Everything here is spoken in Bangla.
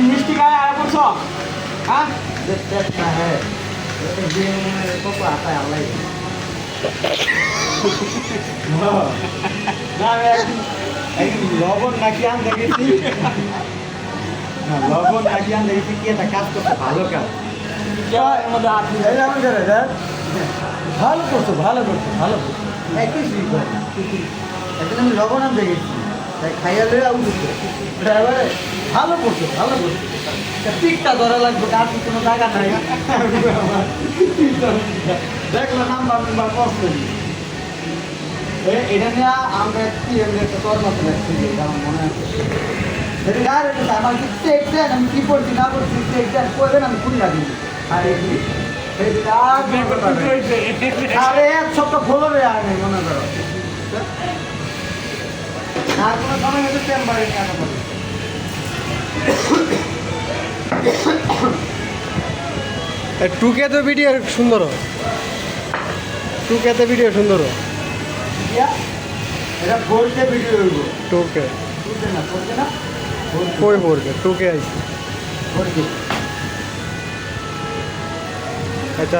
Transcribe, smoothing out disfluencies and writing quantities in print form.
মিষ্টি গায়ে আর করছো হ্যাঁ देखना है को आता है अल्लाह না আমি একদিন লবণ নাকি আন দেখেছি না লবণ নাকি আন দেখেছি কি একটা কাজ করতে ভালো কাজ এর মধ্যে আপনি ভালো করছো ভালো করছো ভালো করছো একই শুরু করে এখন আমি লবণ আনতে গেছি তাই খাইয়া লয়ে আউট ড্রাইভারে ভালো করছো ভালো করছো পিকটা ধরা লাগবে আর কি কোনো জায়গা নাই দেখলো নাম্বার নাম্বার কষ্ট এটা নিয়ে আমরা কি একটা কর্মতে লাগছি এটা আমার মনে আছে সেটা আর এটা আমার কি চেক দেন আমি কি করছি না করছি চেক দেন করবেন আমি খুলি রাখি আর আরে এক সপ্তাহ খোলো রে আর নেই মনে করো আর কোনো সময় হয়তো চেম্বারে নিয়ে আনা হবে টুকে তো ভিডিও সুন্দর টুকে তো ভিডিও সুন্দর এটা বলতে ভিডিও হইব টুকে বুঝতে না বলতে না কই পড়বে টুকে আইছি বলতে আচ্ছা